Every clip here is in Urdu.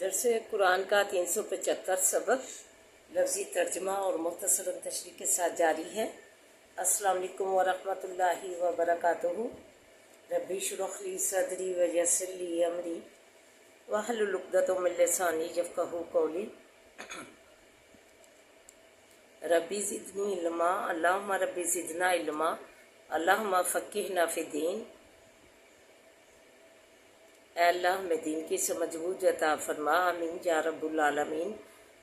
درس قرآن کا 375 سبق لفظی ترجمہ اور مختصر تشریح کے ساتھ جاری ہے۔ السلام علیکم ورحمۃ اللہ وبرکاتہ۔ ربی اشرح لی صدری ویسر لی امری واحلل عقدۃ من لسانی یفقہوا قولی۔ ربی زدنی علما، اللہم ربی زدنا علما، اللہم فقہنا فی الدین۔ اے اللہ ہمیں دین کی سمجھ بوجھ عطا فرما، آمین یا رب العالمین۔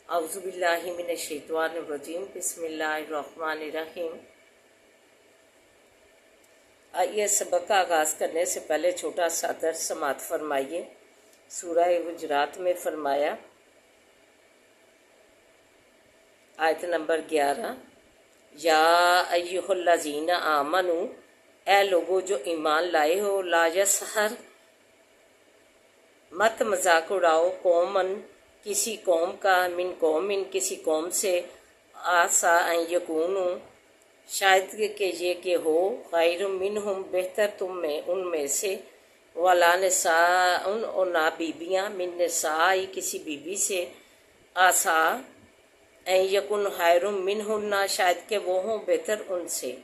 اعوذ باللہ من الشیطان الرجیم، بسم اللہ الرحمن الرحیم۔ آئیے سبق کا آغاز کرنے سے پہلے چھوٹا سا درس سماعت فرمائیے۔ سورہ حجرات میں فرمایا، آیت نمبر 11، یا ایھا الذین آمنو، اے لوگو جو ایمان لائے ہو، لا یسخر، مت مذاق اڑاؤ، قومن کسی قوم کا، من قومن کسی قوم سے، آسا ان یکونو شاید کہ یہ کہ ہو، خیر منہم بہتر تم میں ان میں سے، ولا نساء اور نہ بیبیاں، من نساء کسی بیوی سے، آسا ان یکن خیر منہن شاید کہ وہ ہوں بہتر ان سے۔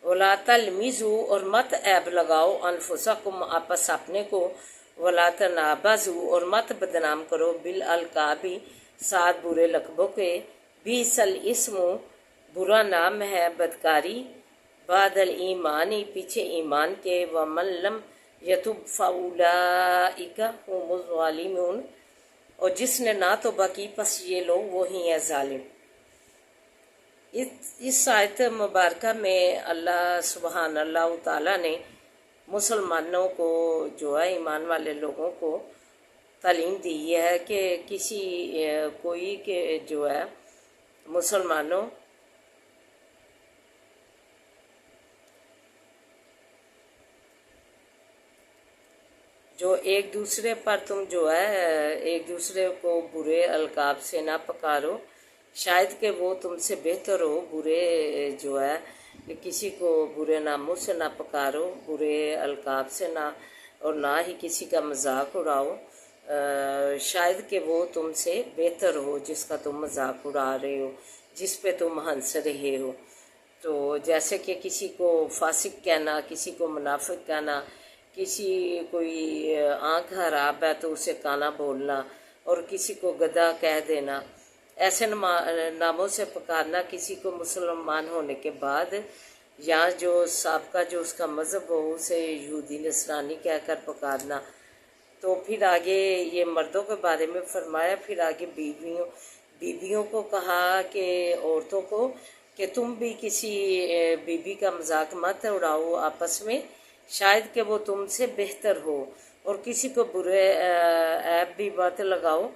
ولا تلمزوا اور مت عیب لگاؤ، انفسکم آپس اپنے کو، ولا تنابزوا اور مت بدنام کرو، بالالقاب ساتھ برے لقبوں کے، بیس الاسم برا نام ہے بدکاری، بعد الایمانی پیچھے ایمان کے، ومن لم یتب فاولئک هم الظالمون اور جس نے نہ توبہ کی پس یہ لوگ وہی ہیں ظالم۔ اس آیت مبارکہ میں اللہ سبحان اللہ تعالیٰ نے مسلمانوں کو جو ہے، ایمان والے لوگوں کو تعلیم دی ہے کہ کوئی کہ جو ہے مسلمانوں جو ایک دوسرے پر تم جو ہے ایک دوسرے کو برے القاب سے نہ پکارو، شاید کہ وہ تم سے بہتر ہو، برے جو ہے کسی کو برے ناموں سے نہ پکارو، برے القاب سے نہ، اور نہ ہی کسی کا مذاق اڑاؤ، شاید کہ وہ تم سے بہتر ہو جس کا تم مذاق اڑا رہے ہو، جس پہ تم ہنس رہے ہو۔ تو جیسے کہ کسی کو فاسق کہنا، کسی کو منافق کہنا، کسی کوئی آنکھ خراب ہے تو اسے کانا بولنا، اور کسی کو گدھا کہہ دینا، ایسے ناموں سے پکارنا کسی کو مسلمان ہونے کے بعد، یا جو سابقہ جو اس کا مذہب ہو اسے یہودی نصرانی کہہ کر پکارنا۔ تو پھر آگے یہ مردوں کے بارے میں فرمایا، پھر آگے بیویوں کو کہا کہ عورتوں کو کہ تم بھی کسی بیوی کا مذاق مت اڑاؤ آپس میں، شاید کہ وہ تم سے بہتر ہو، اور کسی کو برے عیب بھی مت لگاؤ،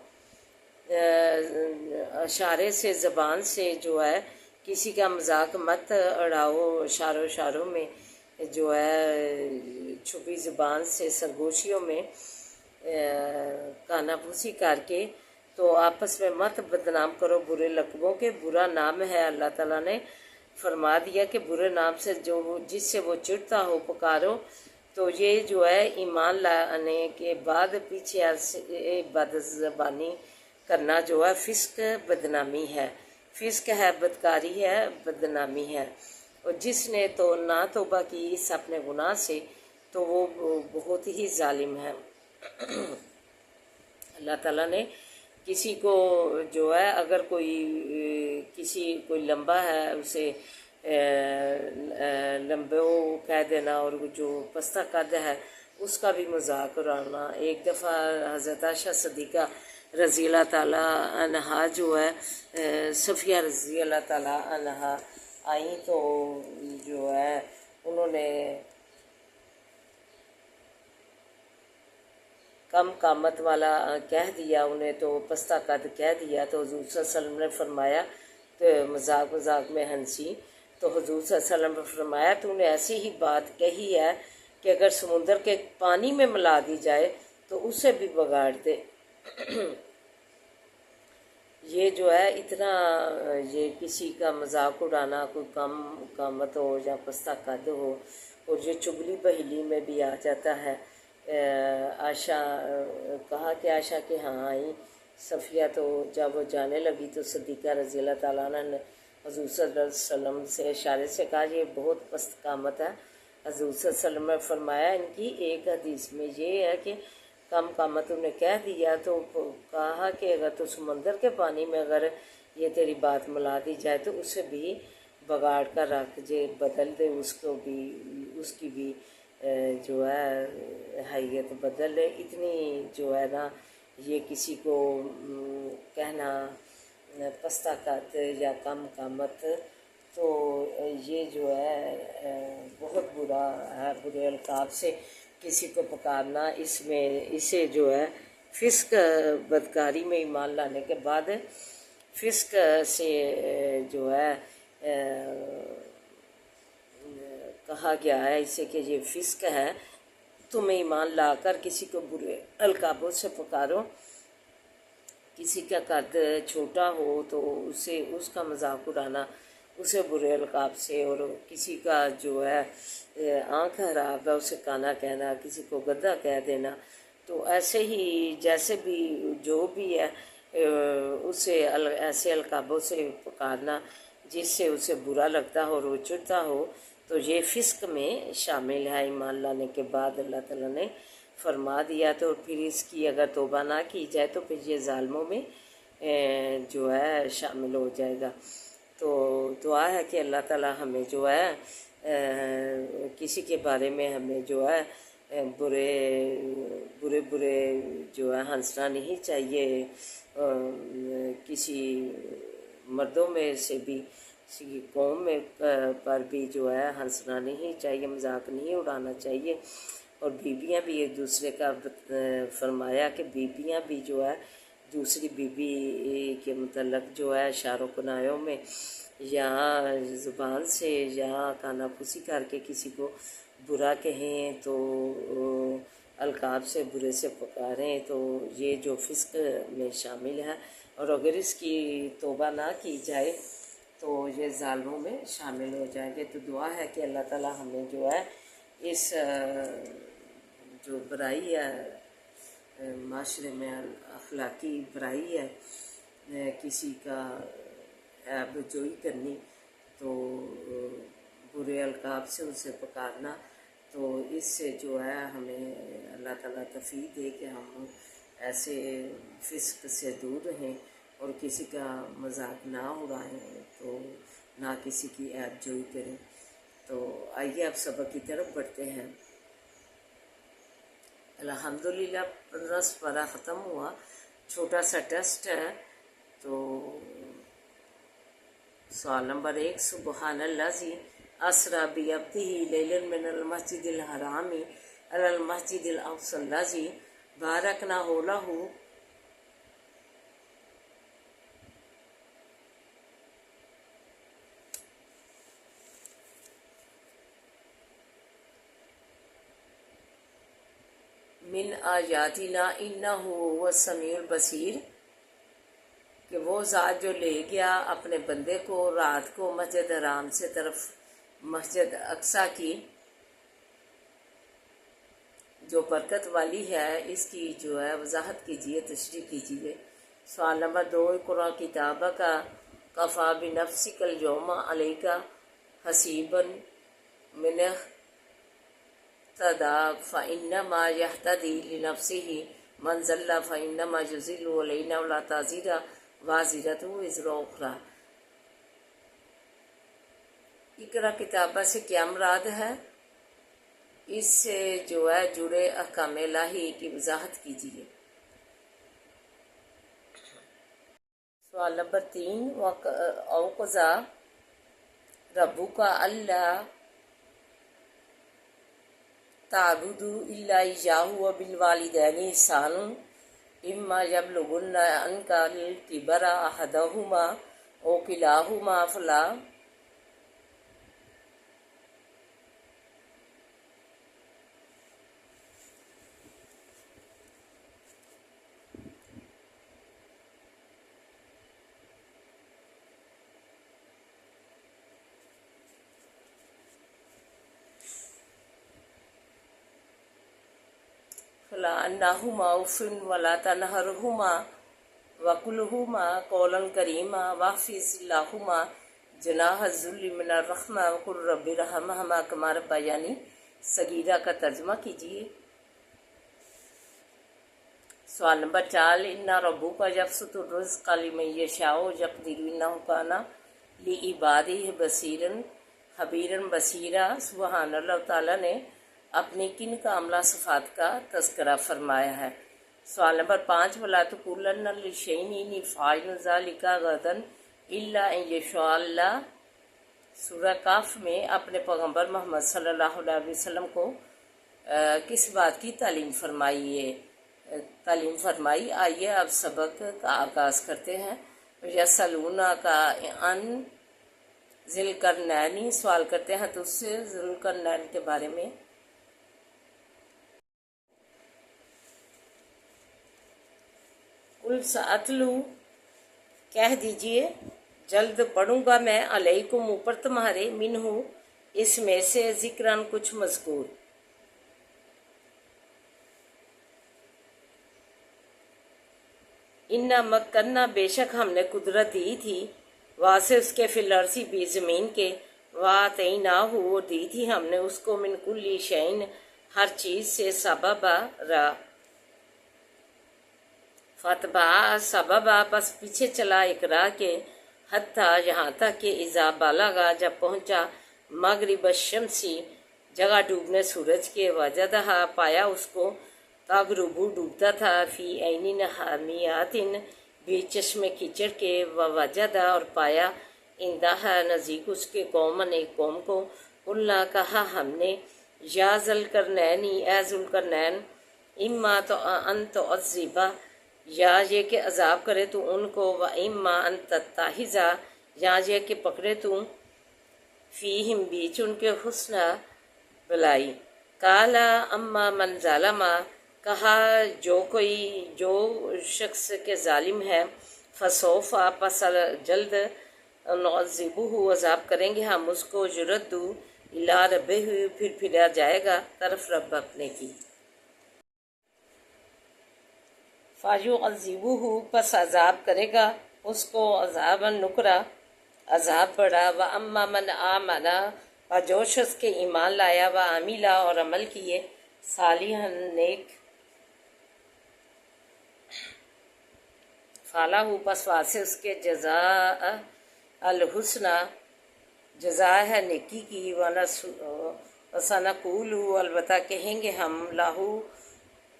اشارے سے زبان سے جو ہے کسی کا مذاق مت اڑاؤ، اشاروں میں جو ہے چھپی زبان سے سرگوشیوں میں کانا پھوسی کر کے، تو آپس میں مت بدنام کرو برے لقبوں کے، برا نام ہے۔ اللہ تعالیٰ نے فرما دیا کہ برے نام سے جس سے وہ چڑھتا ہو پکارو، تو یہ جو ہے ایمان لانے کے بعد پیچھے بد زبانی کرنا جو ہے فسق بدنامی ہے، فسق ہے، بدکاری ہے، بدنامی ہے۔ اور جس نے تو نہ توبہ کی اس اپنے گناہ سے تو وہ بہت ہی ظالم ہے۔ اللہ تعالیٰ نے کسی کو جو ہے اگر کوئی لمبا ہے اسے لمبے کہہ دینا، اور جو پستہ قد ہے اس کا بھی مذاق اڑانا۔ ایک دفعہ حضرت عائشہ صدیقہ رضی اللہ تعالیٰ عنہا جو ہے، صفیہ رضی اللہ تعالیٰ عنہا آئیں تو جو ہے انہوں نے کم قامت والا کہہ دیا انہیں، تو پستہ قد کہہ دیا، تو حضور صلی اللہ علیہ وسلم نے فرمایا کہ مذاق میں ہنسی، تو حضور صلی اللہ علیہ وسلم نے فرمایا تو نے ایسی ہی بات کہی ہے کہ اگر سمندر کے پانی میں ملا دی جائے تو اسے بھی بگاڑ دے۔ یہ جو ہے اتنا یہ کسی کا مذاق اڑانا، کوئی کم قامت ہو یا پستہ قد ہو، اور یہ چگلی بہلی میں بھی آ جاتا ہے عائشہ کہا کہ عائشہ کہ ہاں آئی صفیہ، تو جب وہ جانے لگی تو صدیقہ رضی اللہ تعالیٰ عنہ نے حضور صلی اللہ علیہ وسلم سے اشارے سے کہا یہ بہت پست قامت ہے۔ حضور صلی اللہ علیہ وسلم نے فرمایا ان کی ایک حدیث میں یہ ہے کہ کم قامت انہیں کہہ دیا تو کہا کہ اگر تو سمندر کے پانی میں اگر یہ تیری بات ملا دی جائے تو اسے بھی بگاڑ کر رکھ دے، بدل دے، اس کو بھی، اس کی بھی جو ہے حیت بدل دے۔ اتنی جو ہے نا یہ کسی کو کہنا پستہ قد یا کم قامت، تو یہ جو ہے بہت برا ہے، برے القاب سے کسی کو پکارنا، اس میں اسے جو ہے فسق بدکاری میں ایمان لانے کے بعد فسق سے جو ہے کہا گیا ہے اسے کہ یہ فسق ہے۔ تم ایمان لا کر کسی کو برے القابوں سے پکارو، کسی کا قد چھوٹا ہو تو اسے اس کا مذاق اڑانا اسے برے القاب سے، اور کسی کا جو ہے آنکھ خراب ہے اسے کانا کہنا، کسی کو گدھا کہہ دینا، تو ایسے ہی جیسے بھی جو بھی ہے اسے ایسے القابوں سے پکارنا جس سے اسے برا لگتا ہو اور وہ چڑھتا ہو، تو یہ فسق میں شامل ہے۔ ایمان لانے کے بعد اللہ تعالیٰ نے فرما دیا، تو پھر اس کی اگر توبہ نہ کی جائے تو پھر یہ ظالموں میں جو ہے شامل ہو جائے گا۔ تو دعا ہے کہ اللہ تعالیٰ ہمیں جو ہے کسی کے بارے میں ہمیں جو ہے برے جو ہے ہنسنا نہیں چاہیے، کسی مردوں میں سے بھی، کسی قوم میں پر بھی جو ہے ہنسنا نہیں چاہیے، مذاق نہیں اڑانا چاہیے۔ اور بیویاں بھی ایک دوسرے کا فرمایا کہ بیویاں بھی جو ہے دوسری بیوی کے متعلق جو ہے اشاروں کنایوں میں یا زبان سے یا کانا پھوسی کر کے کسی کو برا کہیں، تو القاب سے برے سے پکاریں، تو یہ جو فسق میں شامل ہے، اور اگر اس کی توبہ نہ کی جائے تو یہ ظالموں میں شامل ہو جائیں گے۔ تو دعا ہے کہ اللہ تعالیٰ ہمیں جو ہے اس جو برائی ہے معاشرے میں، اخلاقی برائی ہے کسی کا عیب جوئی کرنی، تو برے القاب سے اسے پکارنا، تو اس سے جو ہے ہمیں اللہ تعالیٰ توفیق دے کہ ہم ایسے فسق سے دور رہیں اور کسی کا مذاق نہ اڑائیں، تو نہ کسی کی عیب جوئی کریں۔ تو آئیے اب سبق کی طرف بڑھتے ہیں۔ الحمدللہ 15 سپارہ ختم ہوا، چھوٹا سا ٹیسٹ ہے۔ تو سوال نمبر 1، سبحان الذی اسریٰ بعبدہ لیلا من المسجد الحرام الی المسجد الاقصی الذی بارکنا حولہ من آیاتنا انہ هو السمیع البصیر، کہ وہ ذات جو لے گیا اپنے بندے کو رات کو مسجد حرام سے طرف مسجد اقصیٰ کی جو برکت والی ہے، اس کی جو ہے وضاحت کیجیے، تشریح کیجیے۔ سوال نمبر 2، اقرأ کتابک کفیٰ بنفسک الیوم علیک حسیبا من اہتدی فإنما یہتدی لنفسہ من ضل فإنما یضل علیہ ولا تزر وازرۃ وزر اخری۔ اقرأ کتابہ سے کیا مراد ہے؟ اس سے جو ہے جڑے احکام الہی کی وضاحت کیجیے۔ سوال نمبر 3، وَقَضَىٰ رَبُّكَ أَلَّا تَعْبُدُوا إِلَّا إِيَّاهُ وَبِالْوَالِدَيْنِ إِحْسَانًا إِمَّا يَبْلُغَنَّ عِندَكَ الْكِبَرَ أَحَدُهُمَا أَوْ كِلَاهُمَا فَلَا فلا انہما افن ولا تنہرہما وقلہما قولا کریما واحفظ لہما جناح الذل من الرحمہ وقل رب ارحمہما کما ربیانی صغیرہ کا ترجمہ کیجیے۔ سوال نمبر 4، ان ربک یبسط الرزق لمن یشاء یقدر انہ کان لعبادہ بصیرا خبیرا بصیرا۔ سبحان اللہ تعالیٰ نے اپنی کن کاملہ صفات کا تذکرہ فرمایا ہے۔ سوال نمبر 5، وَلَا تَقُولَنَّ لِشَيْءٍ إِنِّي فَاعِلٌ ذَلِكَ غَدًا إِلَّا أَن يَشَاءَ اللَّهُ۔ سورہ کاف میں اپنے پیغمبر محمد صلی اللہ علیہ وسلم کو کس بات کی تعلیم فرمائی؟ آئیے اب سبق کا آغاز کرتے ہیں۔ یسألونک عن ذی القرنین، سوال کرتے ہیں تجھ سے ذی القرنین کے بارے میں۔ قل سأتلو، کہہ دیجئے جلد پڑھوں گا میں، علیکم اوپر تمہارے، منہ اس میں سے، ذکرن کچھ مذکور۔ انا مکنہ، بے شک ہم نے قدرت دی تھی، واسے اس کے فی الارض بھی زمین کے، وآتیناہ، وہ دی تھی ہم نے اس کو، من کل شیء ہر چیز سے، سببا راہ، فتبع سببا پس پیچھے چلا ایک راہ کے، حتیٰ یہاں تک کہ اذا بالغا جب پہنچا، مغرب الشمسی جگہ ڈوبنے سورج کے، وجدہا پایا اس کو، تغربو ڈوبتا تھا، فی عین حامیات بھی چشم کیچڑ کے، ووجدا اور پایا، اندہا نزدیک اس کے، قومن ایک قوم کو، قلنا کہا ہم نے، یا ذی القرنین، اے ذی القرنین، اما تو ان تعذبا، یا یہ کہ عذاب کرے تو ان کو، و اما ان تتخذا، یا یہ کہ پکڑے تو، فیہم بیچ ان کے، حسنہ بلائی۔ قالا اما من ظلما، کہا جو شخص کے ظالم ہے، فسوف پس جلد، نعذبہ عذاب کریں گے ہم اس کو، یردو الی ربہ پھر پھرا جائے گا طرف رب اپنے کی، فیعذبہ پس عذاب کرے گا اس کو، عذابا نکرا عذاب بڑا، واما من آمن، اور جو شخص کے ایمان لایا، وعمل اور عمل کیے، صالحا نیک، فلہ پس واسے اس کے، جزاء الحسنی جزا ہے نیکی کی، وسنقول البتہ کہیں گے ہم، لہو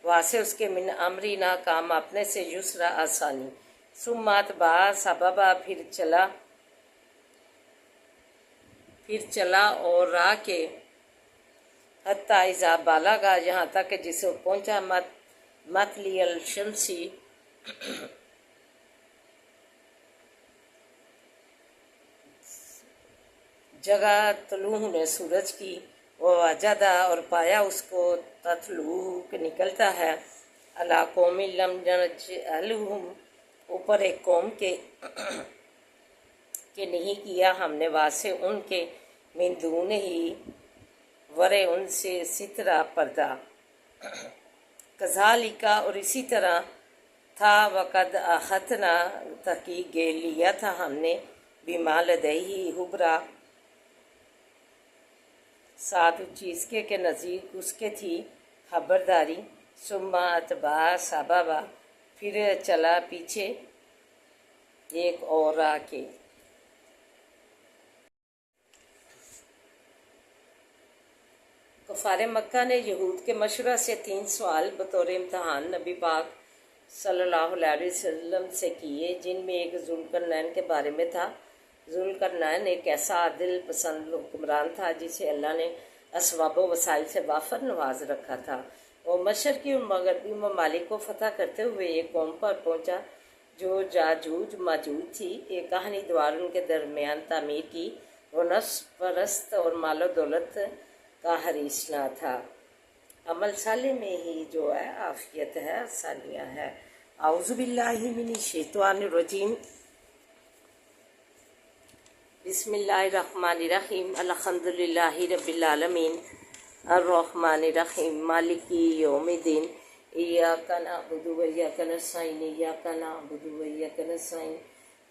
واسے اس کے، من امرنا کام اپنے سے، یسرا آسانی، ثم اتبع سببا پھر چلا اور راہ کے، حتیٰ اذا بالغا یہاں تک کہ جسے پہنچا، مطلع الشمسی جگہ طلوع ہونے سورج کی، ووجدا اور پایا اس کو، تطلوع کہ نکلتا ہے، علی قوم لم نجعلہم اوپر ایک قوم کے، کہ نہیں کیا ہم نے واسے ان کے، من دونہ ورے ان سے، سترہ پردہ، کذالک اور اسی طرح تھا، وقد احطنا تحقیق گھیر لیا تھا ہم نے، بما لدیہ خبرا ساتھ اس چیز کے نزدیک اس کے تھی خبرداری، ثم اتبع سببا پھر چلا پیچھے ایک اور راہ کے۔ کفار مکہ نے یہود کے مشورہ سے 3 سوال بطور امتحان نبی پاک صلی اللہ علیہ وسلم سے کیے، جن میں ایک ذوالقرنین کے بارے میں تھا۔ ذوالقرنین ایک ایسا عادل پسند حکمران تھا جسے اللہ نے اسباب و وسائل سے وافر نواز رکھا تھا۔ وہ مشرقی اور مغربی ممالک کو فتح کرتے ہوئے ایک قوم پر پہنچا جو یاجوج ماجوج تھی، ایک کہانی دوار ان کے درمیان تعمیر کی۔ وہ نفس پرست اور مال و دولت کا حریص نہ تھا، عمل صالح میں ہی جو ہے عافیت ہے، آسانیاں ہے۔ اعوذ باللہ من الشیطان الرجیم، بسم اللہ الرحمن الرحیم، الحمد للہ رب العالمین، الرحمن الرحیم، مالک یوم الدین، إياك نعبد وإياك نستعين إياك نعبد وإياك نستعين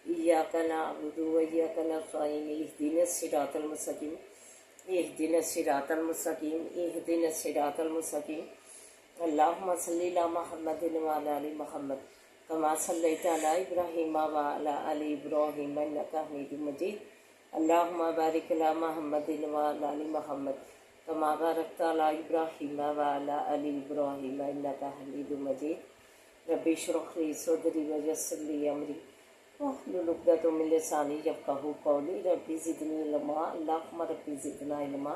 إياك نعبد وإياك نستعين اهدنا الصراط المستقيم اهدنا الصراط المستقيم اهدنا الصراط المستقيم اللهم صل على محمد وعلى آل محمد كما صليت على إبراهيم وعلى آل إبراهيم إنك حميد مجيد اللهم بارك على محمد وعلى آل محمد كما باركت على إبراهيم وعلى آل إبراهيم إنك حميد مجيد رب اشرح لي صدري ويسر لي أمري واحلل عقدة من لساني يفقهوا قولي رب زدني علما اللهم رب زدنا علما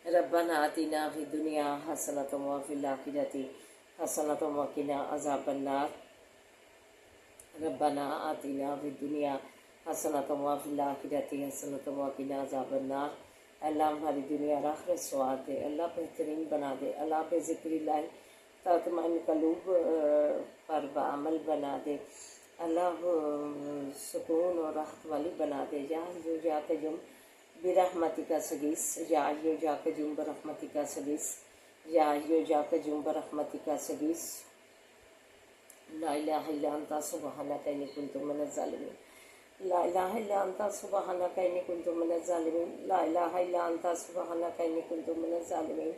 ربنا آتنا في الدنيا حسنة وفي الآخرة حسنة وقنا عذاب النار ربنا آتنا في الدنيا حسنة وفي الآخرة حسنة وقنا عذاب النار اللہ ہماری دنیا اور آخرت سوار دے، اللہ بہترین بنا دے، اللہ پہ ذکر اللہ تطمئن قلوب پر بعمل بنا دے، اللہ سکون اور راحت والی بنا دے۔ یا جو جا کے جم برحمتک سگیس یا یو جا کے جم برحمتک سگیس یا یو جا کے جم برحمتک سگیس لا الہ الا انت سبحانک انی کنت من الظالمین لا الہ الا انت سبحانک انی کنت من الظالمین لا الہ الا انت سبحانک انی کنت من الظالمین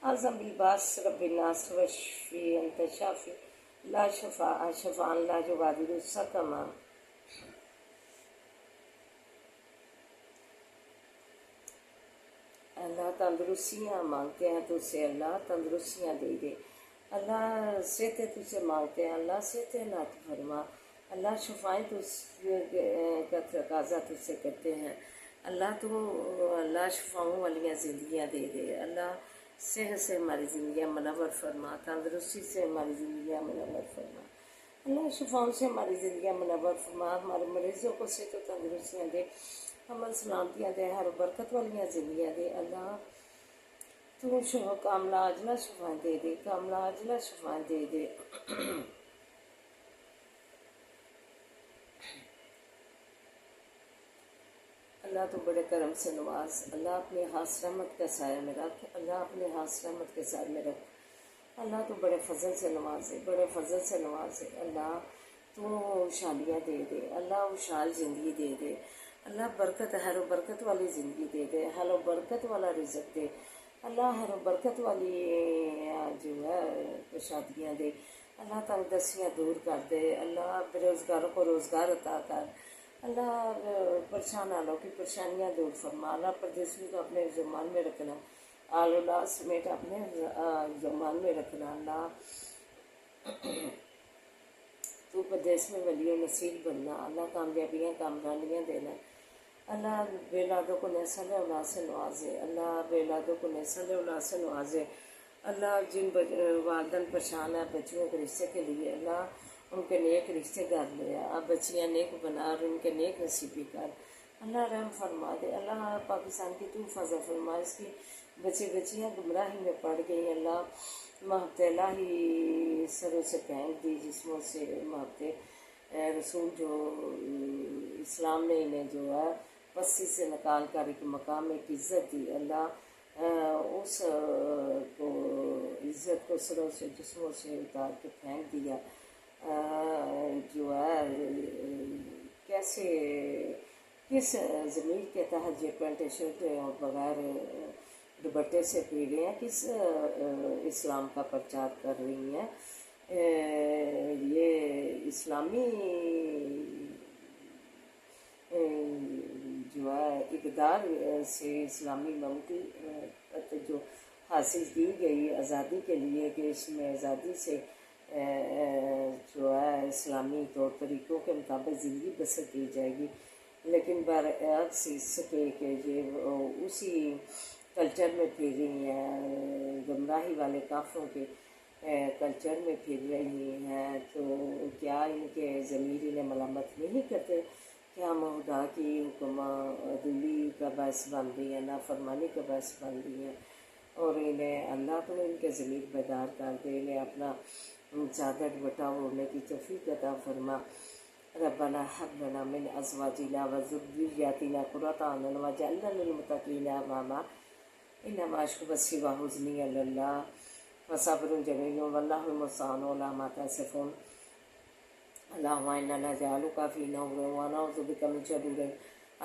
اعظم بالباس رب الناس وشفی انت شافی لا شفاء شفاء لا یغادر سقما۔ اللہ تندرستیاں مانگتے ہیں تجھ سے، اللہ تندرستیاں دے دے، اللہ صحتیں تجھ سے مانگتے ہیں، اللہ صحتیں عطا فرما، اللہ شفائیں تجھ کا تقاضا تجھ سے کرتے ہیں، اللہ تو اللہ شفاؤں والیاں زندگیاں دے دے، اللہ صحت سے ہماری زندگیاں منور فرما، تندرستی سے ہماری زندگیاں منور فرما، اللہ شفاؤں سے ہماری زندگیاں منور فرما، ہمارے مریضوں کو صحت و تندرستیاں دے، امن سلامتیاں دے، ہر برکت والیاں زندگیاں دے، اللہ تو کاملہ عاجلہ شفائیں دے دے، کاملہ عاجلہ شفائیں دے دے۔ اللہ تو بڑے کرم سے نواز، اللہ اپنے خاص رحمت کا سایہ میں رکھ، اللہ اپنے خاص رحمت کے سایہ میں رکھ، اللہ تو بڑے فضل سے نوازے، بڑے فضل سے نوازے، اللہ تو خوشحالیاں دے دے، اللہ خوشحال زندگی دے دے، اللہ برکت ہر و برکت والی زندگی دے دے، ہر و برکت والا رزق دے، اللہ ہر و برکت والی جو ہے شادیاں دے، اللہ تنگ دستیاں دور کر دے، اللہ بے روزگاروں کو روزگار عطا کر، اللہ پریشان حالوں کی پریشانیاں دور فرما، اللہ پردیسیوں کو اپنے زمان میں رکھنا، آل اولاد سمیت اپنے زمان میں رکھنا، اللہ تو پردیس میں ولی و نصیر بننا، اللہ کامیابیاں کامرانیاں دینا، اللہ بے اولادوں کو نسل اولاد سے نوازے، اللہ بے اولادوں کو نسل اولاد سے نوازے، اللہ جن والدین پریشان ہیں بچیوں کے رشتے کے لیے، اللہ ان کے نیک رشتے کر لے، اب بچیاں نیک بنا اور ان کے نیک نصیبی کر، اللہ رحم فرما دے، اللہ پاکستان کی تو فضل فرما، اس کی بچیاں گمراہی میں پڑ گئی، اللہ محبت الہی سروں سے پھینک دی، جسموں سے محبت رسول جو اسلام نے انہیں جو ہے پستی سے نکال کر ایک مقام ایک عزت دی، اللہ اس کو عزت کو سروں سے جسموں سے اتار کے پھینک دیا، جو ہے کیسے کس ضمیر کے تحت یہ پینٹ شرٹ اور بغیر دوپٹے سے پی رہے ہیں، کس اسلام کا پرچار کر رہی ہیں، یہ اسلامی جو ہے اقدار سے اسلامی مملکت جو حاصل کی گئی آزادی کے لیے کہ اس میں آزادی سے جو ہے اسلامی طور طریقوں کے مطابق زندگی بسر کی جائے گی، لیکن برعکس اس کے کہ یہ اسی کلچر میں پھر رہی ہیں، گمراہی والے کافروں کے کلچر میں پھر رہی ہیں، تو کیا ان کے ضمیر انہیں ملامت نہیں کرتے کہ ہم خدا کی حکم عدولی کا باعث بن رہی ہیں، نافرمانی کا باعث بن رہی ہیں، اور انہیں اللہ تو ان کے ضمیر بیدار کر دے، انہیں اپنا چادر بٹا ہونے کی توفیق عطا فرما۔ ربنا هب لنا من ازواجنا وذرياتنا قرة اعين واجعلنا للمتقين اماما انما اشكو بثي وحزني الى الله وصبر جمیل واللہ المستعان علی ما تصفون اللہم انا نجعلک فی نور ونعوذ بک من شرور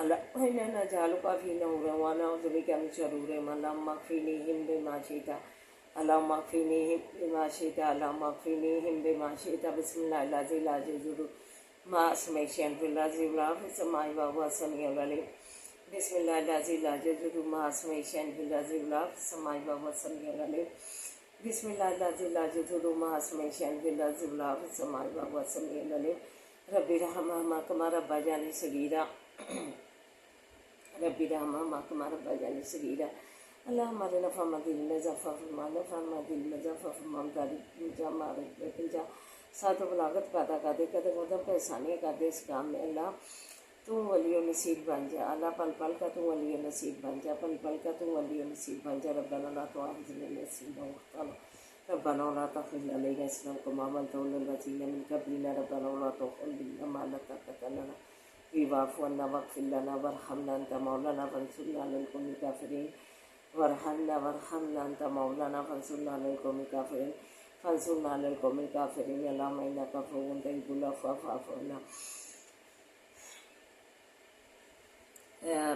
اللہم انا نجعلک فی نور ونعوذ بک من شرور اللہم اکفینیہم بما شئت اللہم اکفینیہم بما شئت اللہم اکفینیہم بما شئت بسم اللہ الذی لا یضر مع اسمہ شیئا فی الارض ولا فی السماء وهو السمیع العلیم بسم اللہ الذی لا یضر مع اسمہ شیئا فی الارض ولا فی السماء وهو السمیع العلیم بسم اللہ الذی لا یضر مع اسمہ شیئا فی الارض ولا فی السماء وهو السمیع العلیم رب ارحمہما کما ربیانی صغیرا رب ارحمہما کما ربیانی صغیرا اللہم ارنا فہم دل مزفہ فرمانا فہم دل مزفہ فرمان داری جا مارک لیکن جا ساتھ و بلاغت پیدا کر دے قدم قدم پہ احسانیاں کر دے اس کام میں اللہ تو ولی و نصیب بن جا اللہ پل پل کا تو ولی و نصیب بن جا پل پل کا تو ولی و نصیب بن جا ربنا لا تؤاخذنا إن نسينا وأخطأنا ربنا ولا تحمل علينا إصرا كما حملته على الذين من قبلنا ربنا ولا تحملنا ما لا طاقة لنا به واعف عنا واغفر لنا وارحمنا أنت مولانا فانصرنا على القوم الكافرين وارحمنا أنت مولانا فانصرنا على القوم الكافرين فانصرنا على القوم الكافرين اللهم إنك عفو تحب العفو فاعف عنا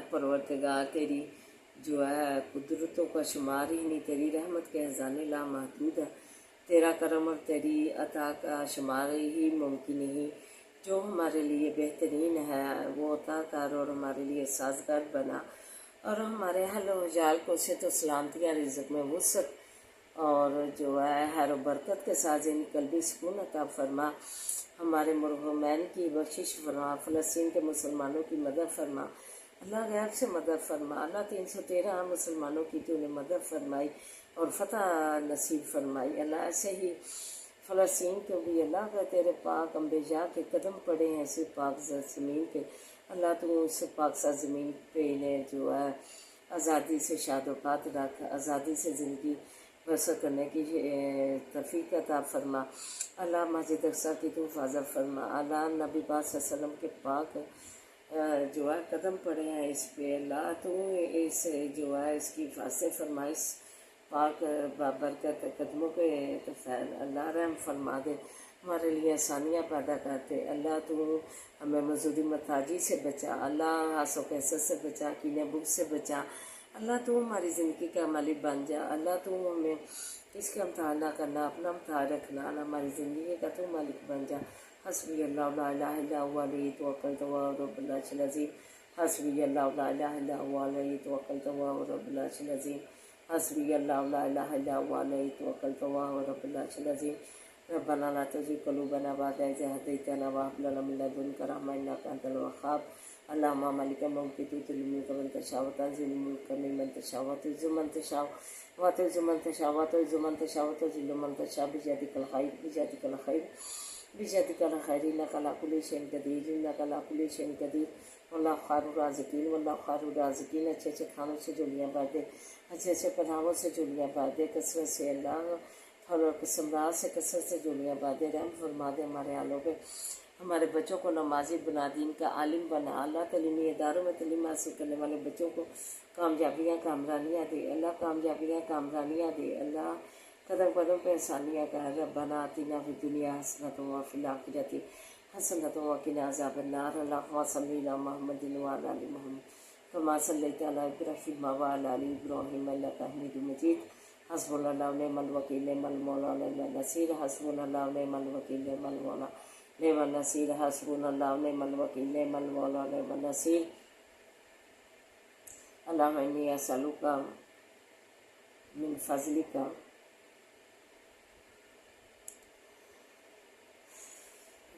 پروردگار تیری جو ہے قدرتوں کا شمار ہی نہیں، تیری رحمت کے خزانے لامحدود ہے، تیرا کرم اور تیری عطا کا شمار ہی ممکن نہیں، جو ہمارے لیے بہترین ہے وہ عطا کر اور ہمارے لیے سازگار بنا، اور ہمارے حل و جال کو صحت و سلامتی رزق میں وسعت اور جو ہے خیر و برکت کے ساتھ قلبی سکون عطا فرما، ہمارے مرحومین کی بخشش فرما، فلسطین کے مسلمانوں کی مدد فرما، اللہ غیب سے مدد فرما، اللہ 313 مسلمانوں کی تو نے مدد فرمائی اور فتح نصیب فرمائی، اللہ ایسے ہی فلسطین کو بھی اللہ کا تیرے پاک انبیاء کے قدم پڑے ہیں اسی پاک زمین پہ، اللہ تو اس پاک زمین پہ انہیں جو ہے آزادی سے شادوقات رکھ، آزادی سے زندگی بسر کرنے کی توفیق عطا فرما، اللہ مسجد اقصی کی تو حفاظت فرما، اللہ نبی پاک صلی اللہ علیہ وسلم کے پاک جو ہے قدم پڑے ہیں اس پہ، اللہ تو اس جو ہے اس کی حفاظت فرما، اس پاک بابرکت قدموں کے فیل اللہ رحم فرما دے، ہمارے لیے آسانیاں پیدا کرتے، اللہ تو ہمیں مزدوری محتاجی سے بچا، اللہ حسد و حسد سے بچا، کینے بغض سے بچا، اللہ تو ہماری زندگی کا مالک بن جا، اللہ تو ہمیں کس کا امتحان نہ کرنا، اپنا امتحان رکھنا، اللہ ہماری زندگی کا تو مالک بن جا، حسبی اللہ لا الہ الا هو علیہ توکلت وهو رب العرش العظیم، حسبی اللہ لا الہ الا هو علیہ توکلت وهو رب العرش العظیم، حسبی اللہ لا الہ الا هو علیہ توکلت وهو رب العرش العظیم، ربنا لا تزغ قلوبنا بعد إذ هديتنا وهب لنا من لدنك رحمة إنك أنت الوهاب، اللهم مالك الملك تؤتي الملك من تشاء وتنزل الملك ممن تشاء وتعز من تشاء وتعز من تشاء وتعز من تشاء وتذل من تشاء بيدك الخير بيدك الخير بيدك الخير إنك على كل شيء قدير إنك على كل شيء قدير واللہ خیر الرازقین واللہ خیر الرازقین، اچھے اچھے کھانوں سے جولیاں بھر دے، اچھے اچھے پناہوں سے جولیاں بھر دے، کثرت سے اللہ پھل اور قسمرات سے کثرت سے جولیاں بھر دے، رحم فرما دے ہمارے حالوں پہ، ہمارے بچوں کو نمازی بنا، دین کا عالم بنا، اللہ تعلیمی اداروں میں تعلیم حاصل کرنے والے بچوں کو کامیابیاں کامرانیاں دے، اللہ کامیابیاں کامرانیاں دے، اللہ قدم قدم پہ آسانیاں کر، ربنا آتنا فی الدنیا حسنۃ وفی الآخرۃ حسنۃ وقنا عذاب النار، اللہم صلی علی محمد وعلی آل محمد کما صلیت علی ابراہیم وعلی آل ابراہیم انک حمید مجید، حسبنا اللہ ونعم الوکیل نعم المولا نعم النصیر، حسبنا اللہ ونعم الوکیل نعم المولا نعم النصیر، حسبنا اللہ ونعم الوکیل نعم المولا نعم النصیر، اللہم انی اسألک من فضلک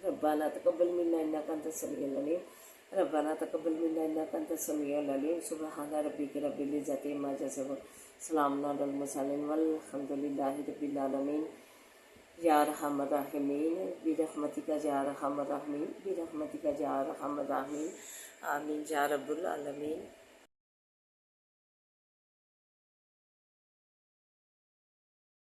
ربنا تقبل منا انک انت السمیع العلیم، ربنا تقبل منا انک انت السمیع العلیم، سبحان ربک رب العزۃ عما یصفون، سلام علی المرسلین والحمد للہ رب العالمین، یا ارحم الراحمین برحمتک یا ارحم الراحمین برحمتک یا ارحم الراحمین، آمین یا رب العالمین۔